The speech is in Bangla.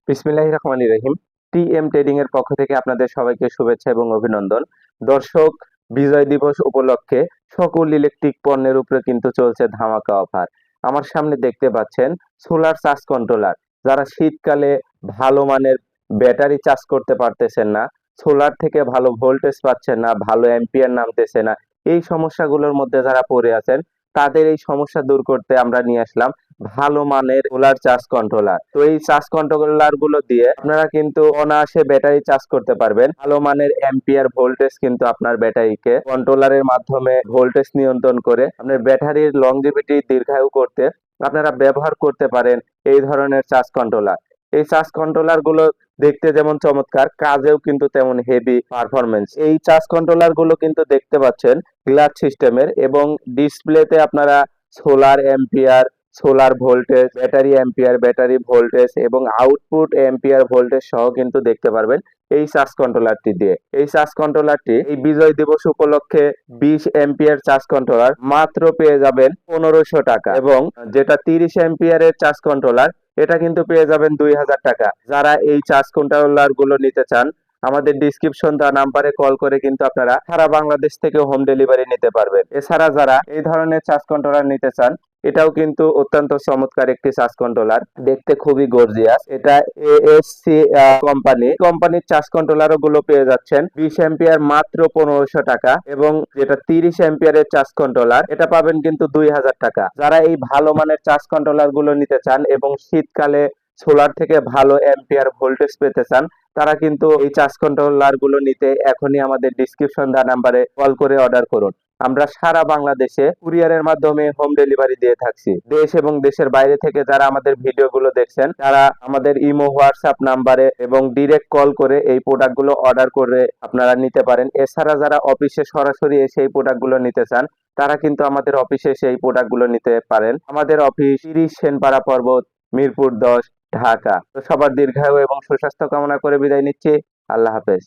বিসমিল্লাহির রহমানির রহিম। টিএম ট্রেডিং এর পক্ষ থেকে আপনাদের সবাইকে শুভেচ্ছা এবং অভিনন্দন। দর্শক, বিজয় দিবস উপলক্ষে সকল ইলেকট্রিক পণ্যের উপরে কিন্তু চলছে ধামাকা অফার। আমার সামনে দেখতে পাচ্ছেন সোলার চার্জ কন্ট্রোলার। যারা শীতকালে ভালো মানের ব্যাটারি চার্জ করতে পারতেছেন না, সোলার থেকে ভালো ভোল্টেজ পাচ্ছেন না, ভালো অ্যাম্পিয়ার নামতেছে না, এই সমস্যাগুলোর মধ্যে যারা পড়ে আছেন, তাদের এই সমস্যা দূর করতে আমরা নিয়ে আসলাম ভালো মানের সোলার চার্জ কন্ট্রোলার। তো এই চার্জ কন্ট্রোলার গুলো দিয়ে আপনারা কিন্তু অনায়াসে ব্যাটারি চার্জ করতে পারবেন। ভালো মানের অ্যাম্পিয়ার ভোল্টেজ কিন্তু আপনার ব্যাটারিকে কন্ট্রোলারের মাধ্যমে ভোল্টেজ নিয়ন্ত্রণ করে আপনার ব্যাটারির লংজিভিটি দীর্ঘায়ু করতে আপনারা ব্যবহার করতে পারেন এই ধরনের চার্জ কন্ট্রোলার। এই চার্জ কন্ট্রোলার গুলো দেখতে যেমন চমৎকার, কাজেও কিন্তু তেমন হেভি পারফরমেন্স। এই চার্জ কন্ট্রোলার গুলো কিন্তু দেখতে পাচ্ছেন গ্লাস সিস্টেমের, এবং ডিসপ্লেতে আপনারা solar ampere, solar voltage, battery ampere, battery voltage এবং আউটপুট অ্যাম্পিয়ার ভোল্টেজ সহ কিন্তু দেখতে পারবেন এই চার্জ কন্ট্রোলারটি দিয়ে। এই চার্জ কন্ট্রোলারটি এই বিজয় দিবস উপলক্ষে 20 অ্যাম্পিয়ার চার্জ কন্ট্রোলার মাত্র পেয়ে যাবেন 1500 টাকা, এবং যেটা 30 অ্যাম্পিয়ারের চার্জ কন্ট্রোলার এটা কিন্তু পেয়ে যাবেন 2000 টাকা। যারা এই চার্জ কন্ট্রোলার গুলো নিতে চান, আমাদের ডিসক্রিপশন দেওয়া নাম্বারে কল করে কিন্তু আপনারা সারা বাংলাদেশ থেকে হোম ডেলিভারি নিতে পারবেন। এছাড়া যারা এই ধরনের চার্জ কন্ট্রোলার নিতে চান, এটাও কিন্তু অত্যন্ত চমৎকার একটি চার্জ কন্ট্রোলার, দেখতে খুবই গর্জিয়াস। এটা এএসসি কোম্পানির চার্জ কন্ট্রোলার গুলো পেয়ে যাচ্ছেন 20 অ্যাম্পিয়ার মাত্র 1500 টাকা, এবং যেটা 30 অ্যাম্পিয়ারের চার্জ কন্ট্রোলার এটা পাবেন কিন্তু 2000 টাকা। যারা এই ভালো মানের চার্জ কন্ট্রোলার গুলো নিতে চান এবং শীতকালে সোলার থেকে ভালো অ্যাম্পিয়ার ভোল্টেজ পেতে চান, তারা কিন্তু এই চার্জ কন্ট্রোলার গুলো নিতে এখনই আমাদের ডিসক্রিপশন দেওয়া নাম্বারে কল করে অর্ডার করুন। আমরা সারা বাংলাদেশে কুরিয়ারের মাধ্যমে হোম ডেলিভারি দিয়ে থাকছি। দেশ এবং দেশের বাইরে থেকে যারা আমাদের ভিডিওগুলো দেখছেন, তারা আমাদের ইমো, হোয়াটসঅ্যাপ নাম্বারে এবং ডিরেক্ট কল করে এই প্রোডাক্টগুলো অর্ডার করে আপনারা নিতে পারেন। এছাড়া যারা অফিসে সরাসরি এসে এই প্রোডাক্টগুলো নিতে চান, তারা কিন্তু আমাদের অফিসে এসে এই প্রোডাক্টগুলো নিতে পারেন। আমাদের অফিস 30 সেনপাড়া পর্বত, মিরপুর 10, ঢাকা। তো সবার দীর্ঘায়ু এবং সুস্বাস্থ্য কামনা করে বিদায় নিচ্ছি। আল্লাহ হাফেজ।